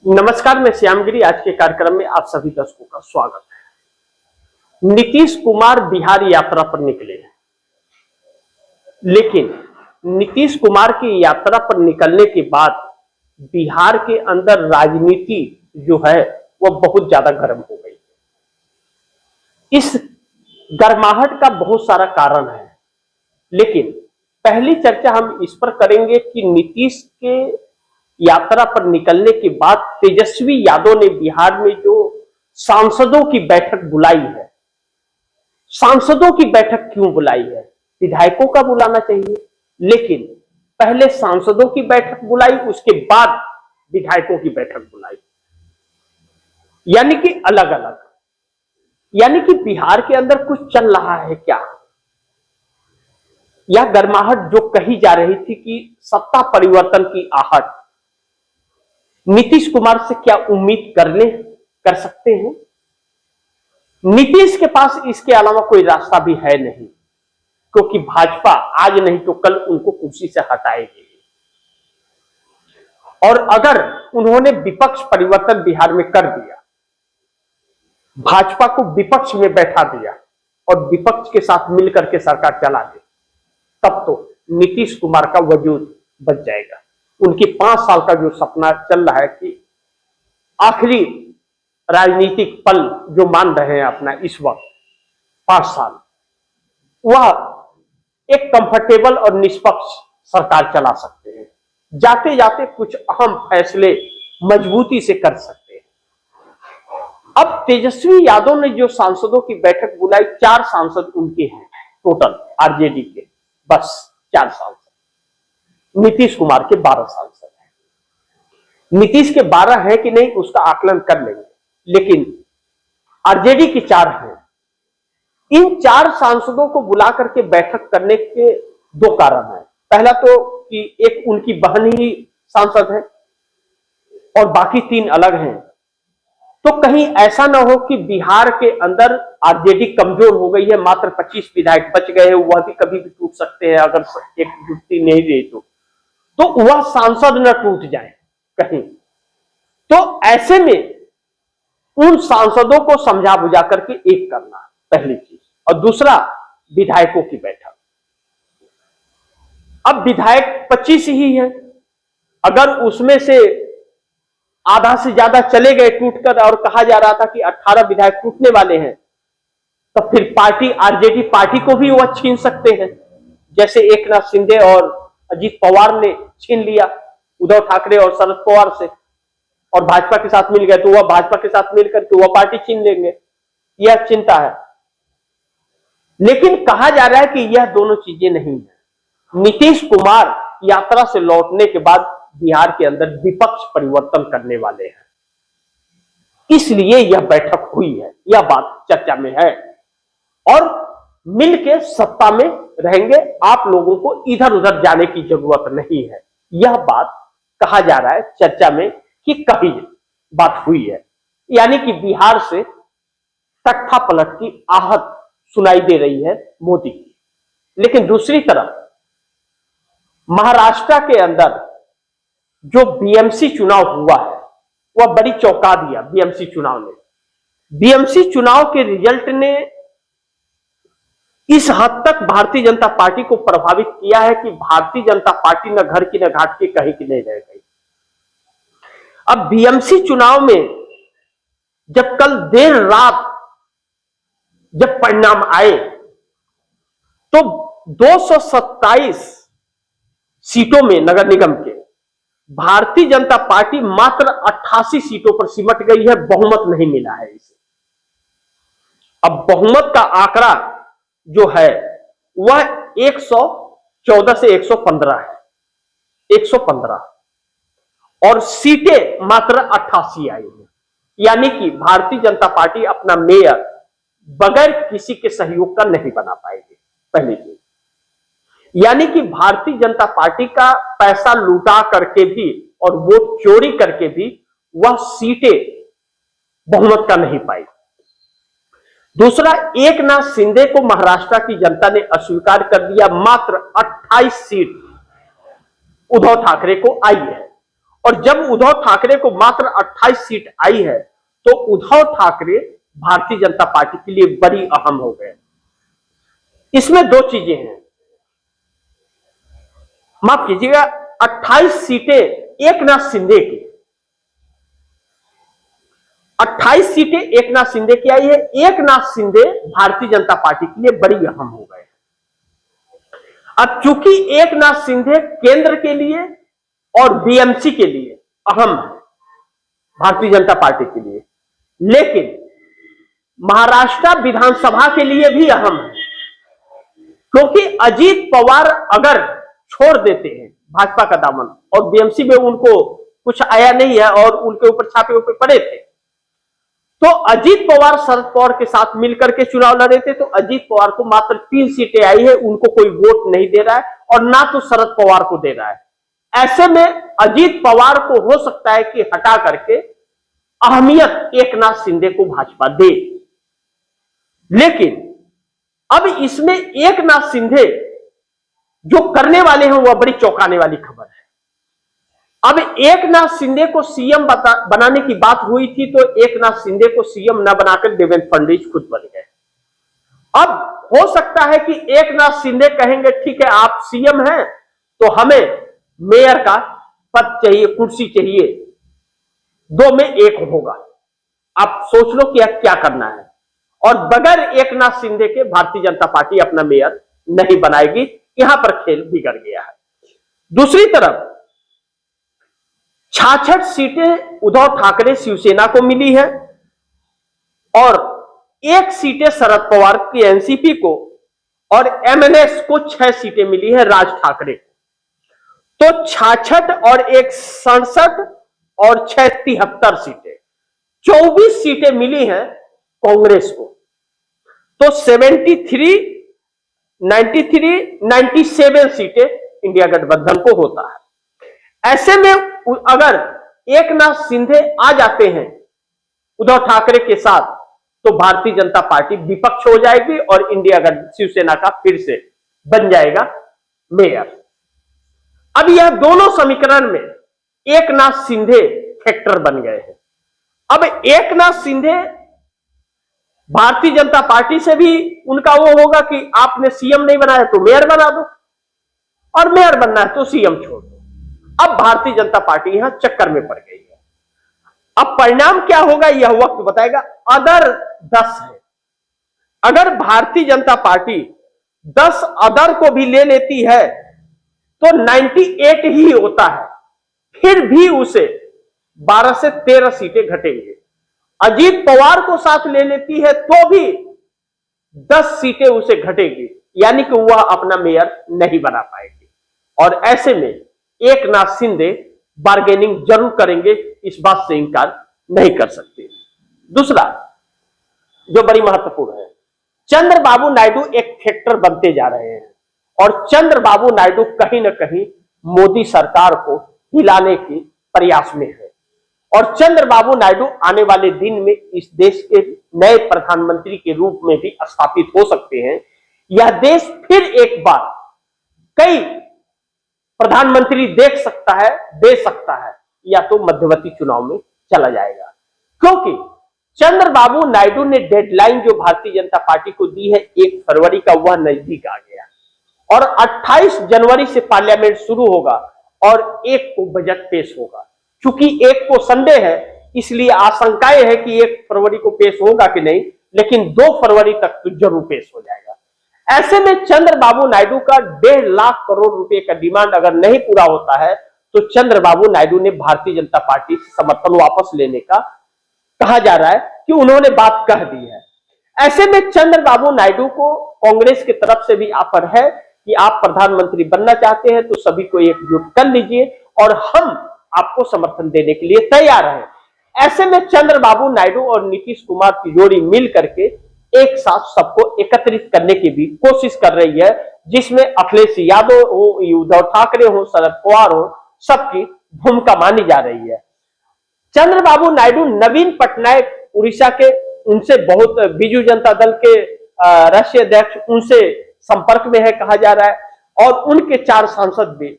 नमस्कार, मैं श्यामगिरी। आज के कार्यक्रम में आप सभी दर्शकों का स्वागत है। नीतीश कुमार बिहार यात्रा पर निकले, लेकिन नीतीश कुमार की यात्रा पर निकलने के बाद बिहार के अंदर राजनीति जो है वह बहुत ज्यादा गर्म हो गई। इस गर्माहट का बहुत सारा कारण है, लेकिन पहली चर्चा हम इस पर करेंगे कि नीतीश के यात्रा पर निकलने के बाद तेजस्वी यादव ने बिहार में जो सांसदों की बैठक बुलाई है, सांसदों की बैठक क्यों बुलाई है? विधायकों का बुलाना चाहिए, लेकिन पहले सांसदों की बैठक बुलाई, उसके बाद विधायकों की बैठक बुलाई, यानी कि अलग अलग। यानी कि बिहार के अंदर कुछ चल रहा है क्या? यह गर्माहट जो कही जा रही थी कि सत्ता परिवर्तन की आहट, नीतीश कुमार से क्या उम्मीद कर सकते हैं? नीतीश के पास इसके अलावा कोई रास्ता भी है नहीं, क्योंकि भाजपा आज नहीं तो कल उनको कुर्सी से हटाएगी। और अगर उन्होंने विपक्ष परिवर्तन बिहार में कर दिया, भाजपा को विपक्ष में बैठा दिया और विपक्ष के साथ मिलकर के सरकार चला दी, तब तो नीतीश कुमार का वजूद बच जाएगा। उनकी 5 साल का जो सपना चल रहा है कि आखिरी राजनीतिक पल जो मान रहे हैं अपना इस वक्त 5 साल, वह एक कंफर्टेबल और निष्पक्ष सरकार चला सकते हैं। जाते जाते कुछ अहम फैसले मजबूती से कर सकते हैं। अब तेजस्वी यादव ने जो सांसदों की बैठक बुलाई, 4 सांसद उनके हैं टोटल आरजेडी के, बस 4 सांसद। नीतीश कुमार के 12 सांसद हैं। नीतीश के 12 हैं कि नहीं उसका आकलन कर लेंगे, लेकिन आरजेडी के 4 हैं। इन 4 सांसदों को बुला करके बैठक करने के 2 कारण हैं। पहला तो कि एक उनकी बहन ही सांसद है और बाकी 3 अलग हैं, तो कहीं ऐसा ना हो कि बिहार के अंदर आरजेडी कमजोर हो गई है, मात्र 25 विधायक बच गए हैं, वह भी कभी भी टूट सकते हैं अगर एकजुटती नहीं रही तो वह सांसद न टूट जाए कहीं। तो ऐसे में उन सांसदों को समझा बुझा करके एक करना, पहली चीज। और दूसरा, विधायकों की बैठक। अब विधायक 25 ही है, अगर उसमें से आधा से ज्यादा चले गए टूटकर और कहा जा रहा था कि 18 विधायक टूटने वाले हैं, तो फिर पार्टी, आरजेडी पार्टी को भी वह छीन सकते हैं, जैसे एकनाथ शिंदे और अजीत पवार ने छीन लिया उद्धव ठाकरे और शरद पवार से, और भाजपा के साथ मिल गए तो वह भाजपा के साथ मिलकर के वह पार्टी छीन लेंगे। यह चिंता है। लेकिन कहा जा रहा है कि यह दोनों चीजें नहीं है। नीतीश कुमार यात्रा से लौटने के बाद बिहार के अंदर विपक्ष परिवर्तन करने वाले हैं, इसलिए यह बैठक हुई है, यह बात चर्चा में है। और मिलके सत्ता में रहेंगे, आप लोगों को इधर उधर जाने की जरूरत नहीं है, यह बात कहा जा रहा है चर्चा में कि कभी बात हुई है। यानी कि बिहार से तख्ता पलट की आहट सुनाई दे रही है मोदी की। लेकिन दूसरी तरफ महाराष्ट्र के अंदर जो बीएमसी चुनाव हुआ है वह बड़ी चौंका दिया। बीएमसी चुनाव के रिजल्ट ने इस हद तक भारतीय जनता पार्टी को प्रभावित किया है कि भारतीय जनता पार्टी न घर की न घाट की कहीं की नहीं रह गई। अब बीएमसी चुनाव में जब कल देर रात जब परिणाम आए तो 227 सीटों में नगर निगम के भारतीय जनता पार्टी मात्र 88 सीटों पर सिमट गई है, बहुमत नहीं मिला है इसे। अब बहुमत का आंकड़ा जो है वह 114 से 115 है, 115, और सीटें मात्र 88 आई हैं। यानी कि भारतीय जनता पार्टी अपना मेयर बगैर किसी के सहयोग का नहीं बना पाएगी, पहली चीज। यानी कि भारतीय जनता पार्टी का पैसा लूटा करके भी और वोट चोरी करके भी वह सीटें बहुमत का नहीं पाई। दूसरा, एकनाथ शिंदे को महाराष्ट्र की जनता ने अस्वीकार कर दिया, मात्र 28 सीट उद्धव ठाकरे को आई है। और जब उद्धव ठाकरे को मात्र 28 सीट आई है तो उद्धव ठाकरे भारतीय जनता पार्टी के लिए बड़ी अहम हो गए। इसमें दो चीजें हैं, माफ कीजिएगा, 28 सीटें एकनाथ शिंदे की, 28 सीटें एकनाथ शिंदे की आई है। एकनाथ शिंदे भारतीय जनता पार्टी के लिए बड़ी अहम हो गए। अब चूंकि एकनाथ शिंदे केंद्र के लिए और बीएमसी के लिए अहम है भारतीय जनता पार्टी के लिए, लेकिन महाराष्ट्र विधानसभा के लिए भी अहम है, क्योंकि अजीत पवार अगर छोड़ देते हैं भाजपा का दामन और बीएमसी में उनको कुछ आया नहीं है और उनके ऊपर छापे पड़े थे, तो अजीत पवार शरद पवार के साथ मिलकर के चुनाव लड़े थे, तो अजीत पवार को मात्र 3 सीटें आई है, उनको कोई वोट नहीं दे रहा है और ना तो शरद पवार को दे रहा है। ऐसे में अजीत पवार को हो सकता है कि हटा करके अहमियत एकनाथ शिंदे को भाजपा दे, लेकिन अब इसमें एकनाथ शिंदे जो करने वाले हैं वह बड़ी चौंकाने वाली खबर है। अब एकनाथ शिंदे को सीएम बनाने की बात हुई थी, तो एकनाथ शिंदे को सीएम न बनाकर देवेंद्र फडणवीस खुद बन गए। अब हो सकता है कि एकनाथ शिंदे कहेंगे ठीक है आप सीएम हैं तो हमें मेयर का पद चाहिए, कुर्सी चाहिए, 2 में 1 होगा, आप सोच लो कि अब क्या करना है। और बगैर एकनाथ शिंदे के भारतीय जनता पार्टी अपना मेयर नहीं बनाएगी, यहां पर खेल बिगड़ गया है। दूसरी तरफ 66 सीटें उद्धव ठाकरे शिवसेना को मिली है और 1 सीटें शरद पवार की एनसीपी को और एमएनएस को 6 सीटें मिली है राज ठाकरे को। तो 66 और 1 67 और 6 73 सीटें, 24 सीटें मिली हैं कांग्रेस को। तो 73, 93, 97 सीटें इंडिया गठबंधन को होता है। ऐसे में अगर एकनाथ शिंदे आ जाते हैं उद्धव ठाकरे के साथ तो भारतीय जनता पार्टी विपक्ष हो जाएगी और इंडिया शिवसेना का फिर से बन जाएगा मेयर। अब यह दोनों समीकरण में एकनाथ शिंदे फैक्टर बन गए हैं। अब एकनाथ शिंदे भारतीय जनता पार्टी से भी उनका वो होगा कि आपने सीएम नहीं बनाया तो मेयर बना दो, और मेयर बनना है तो सीएम छोड़ दो। अब भारतीय जनता पार्टी यहां चक्कर में पड़ गई है। अब परिणाम क्या होगा यह वक्त बताएगा। अदर 10 है, अगर भारतीय जनता पार्टी 10 अदर को भी ले लेती है तो 98 ही होता है, फिर भी उसे 12 से 13 सीटें घटेंगे। अजीत पवार को साथ ले लेती है तो भी 10 सीटें उसे घटेगी, यानी कि वह अपना मेयर नहीं बना पाएगी। और ऐसे में एकनाथ शिंदे बार्गेनिंग जरूर करेंगे, इस बात से इनकार नहीं कर सकते। दूसरा जो बड़ी महत्वपूर्ण है, चंद्रबाबू नायडू एक फैक्टर बनते जा रहे हैं और चंद्रबाबू नायडू कहीं ना कहीं मोदी सरकार को हिलाने के प्रयास में है और चंद्रबाबू नायडू आने वाले दिन में इस देश के नए प्रधानमंत्री के रूप में भी स्थापित हो सकते हैं। यह देश फिर एक बार कई प्रधानमंत्री दे सकता है या तो मध्यवर्ती चुनाव में चला जाएगा, क्योंकि चंद्रबाबू नायडू ने डेडलाइन जो भारतीय जनता पार्टी को दी है 1 फरवरी का, वह नजदीक आ गया और 28 जनवरी से पार्लियामेंट शुरू होगा और 1 को बजट पेश होगा। चूंकि 1 को संडे है इसलिए आशंकाएं है कि 1 फरवरी को पेश होगा कि नहीं, लेकिन 2 फरवरी तक तो जरूर पेश हो जाएगा। ऐसे में चंद्रबाबू नायडू का 1.5 लाख करोड़ रुपए का डिमांड अगर नहीं पूरा होता है तो चंद्रबाबू नायडू ने भारतीय जनता पार्टी से समर्थन वापस लेने का कहा जा रहा है कि उन्होंने बात कह दी है। ऐसे में चंद्रबाबू नायडू को कांग्रेस की तरफ से भी ऑफर है कि आप प्रधानमंत्री बनना चाहते हैं तो सभी को एकजुट कर लीजिए और हम आपको समर्थन देने के लिए तैयार हैं। ऐसे में चंद्रबाबू नायडू और नीतीश कुमार की जोड़ी मिल करके एक साथ सबको एकत्रित करने की भी कोशिश कर रही है, जिसमें अखिलेश यादव हो, उद्धव ठाकरे हो, शरद पवार हो, सबकी भूमिका मानी जा रही है। चंद्रबाबू नायडू नवीन पटनायक उड़ीसा के, उनसे बहुत बीजू जनता दल के राष्ट्रीय अध्यक्ष उनसे संपर्क में है कहा जा रहा है और उनके 4 सांसद भी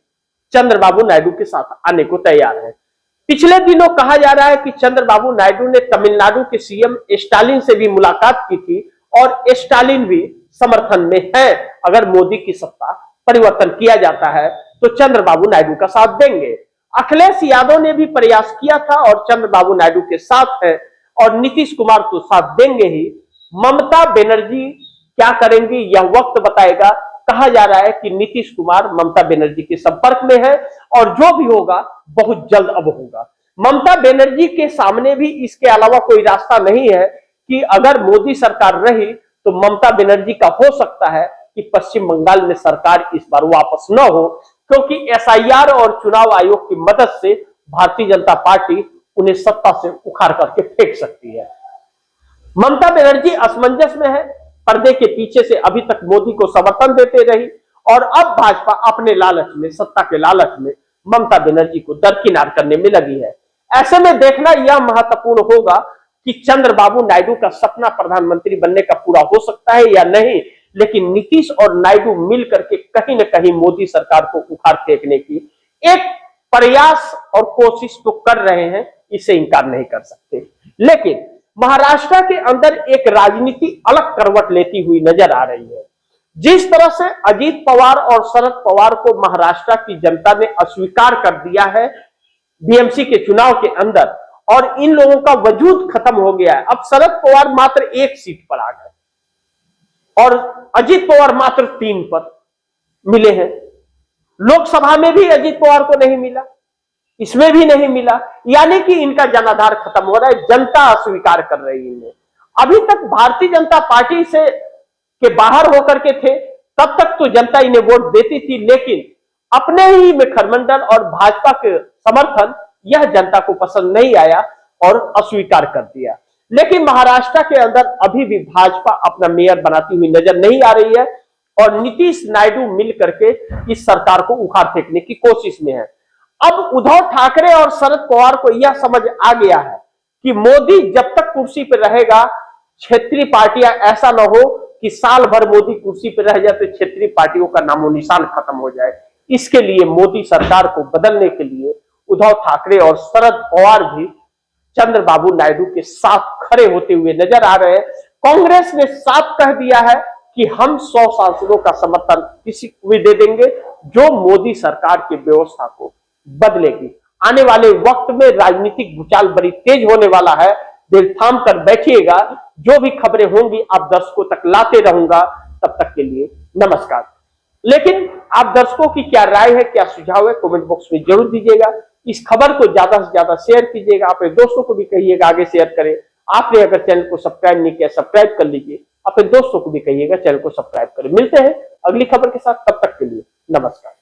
चंद्रबाबू नायडू के साथ आने को तैयार है। पिछले दिनों कहा जा रहा है कि चंद्रबाबू नायडू ने तमिलनाडु के सीएम स्टालिन से भी मुलाकात की थी और स्टालिन भी समर्थन में है। अगर मोदी की सत्ता परिवर्तन किया जाता है तो चंद्रबाबू नायडू का साथ देंगे। अखिलेश यादव ने भी प्रयास किया था और चंद्रबाबू नायडू के साथ है और नीतीश कुमार तो साथ देंगे ही। ममता बनर्जी क्या करेंगी यह वक्त बताएगा। कहा जा रहा है कि नीतीश कुमार ममता बनर्जी के संपर्क में है और जो भी होगा बहुत जल्द अब होगा। ममता बनर्जी के सामने भी इसके अलावा कोई रास्ता नहीं है कि अगर मोदी सरकार रही तो ममता बनर्जी का हो सकता है कि पश्चिम बंगाल में सरकार इस बार वापस न हो, क्योंकि एसआईआर और चुनाव आयोग की मदद से भारतीय जनता पार्टी उन्हें सत्ता से उखाड़ करके फेंक सकती है। ममता बनर्जी असमंजस में है, पर्दे के पीछे से अभी तक मोदी को समर्थन देते रही और अब भाजपा अपने लालच में, सत्ता के लालच में ममता बनर्जी को दरकिनार करने में लगी है। ऐसे में देखना यह महत्वपूर्ण होगा कि चंद्रबाबू नायडू का सपना प्रधानमंत्री बनने का पूरा हो सकता है या नहीं, लेकिन नीतीश और नायडू मिल करके कहीं न कहीं मोदी सरकार को उखाड़ फेंकने की एक प्रयास और कोशिश तो कर रहे हैं, इसे इंकार नहीं कर सकते। लेकिन महाराष्ट्र के अंदर एक राजनीति अलग करवट लेती हुई नजर आ रही है। जिस तरह से अजीत पवार और शरद पवार को महाराष्ट्र की जनता ने अस्वीकार कर दिया है बीएमसी के चुनाव के अंदर और इन लोगों का वजूद खत्म हो गया है। अब शरद पवार मात्र 1 सीट पर आ गए और अजीत पवार मात्र 3 पर मिले हैं। लोकसभा में भी अजीत पवार को नहीं मिला, इसमें भी नहीं मिला, यानी कि इनका जनाधार खत्म हो रहा है। जनता अस्वीकार कर रही है इन्हें। अभी तक भारतीय जनता पार्टी से के बाहर होकर के थे, तब तक तो जनता इन्हें वोट देती थी, लेकिन अपने ही में खरमंडल और भाजपा के समर्थन यह जनता को पसंद नहीं आया और अस्वीकार कर दिया। लेकिन महाराष्ट्र के अंदर अभी भी भाजपा अपना मेयर बनाती हुई नजर नहीं आ रही है और नीतीश नायडू मिल करके इस सरकार को उखाड़ फेंकने की कोशिश में है। अब उद्धव ठाकरे और शरद पवार को यह समझ आ गया है कि मोदी जब तक कुर्सी पर रहेगा, क्षेत्रीय पार्टियां ऐसा न हो कि साल भर मोदी कुर्सी पर रह जाए तो क्षेत्रीय पार्टियों का नामो निशान खत्म हो जाए। इसके लिए मोदी सरकार को बदलने के लिए उद्धव ठाकरे और शरद पवार भी चंद्रबाबू नायडू के साथ खड़े होते हुए नजर आ रहे हैं। कांग्रेस ने साफ कह दिया है कि हम 100 सांसदों का समर्थन किसी को भी दे देंगे जो मोदी सरकार की व्यवस्था को बदलेगी। आने वाले वक्त में राजनीतिक भूचाल बड़ी तेज होने वाला है। दिल थाम कर बैठिएगा, जो भी खबरें होंगी आप दर्शकों तक लाते रहूंगा। तब तक के लिए नमस्कार। लेकिन आप दर्शकों की क्या राय है, क्या सुझाव है, कमेंट बॉक्स में जरूर दीजिएगा। इस खबर को ज्यादा से ज्यादा शेयर कीजिएगा, अपने दोस्तों को भी कहिएगा आगे शेयर करें। आपने अगर चैनल को सब्सक्राइब नहीं किया, सब्सक्राइब कर लीजिए, अपने दोस्तों को भी कहिएगा चैनल को सब्सक्राइब करें। मिलते हैं अगली खबर के साथ, तब तक के लिए नमस्कार।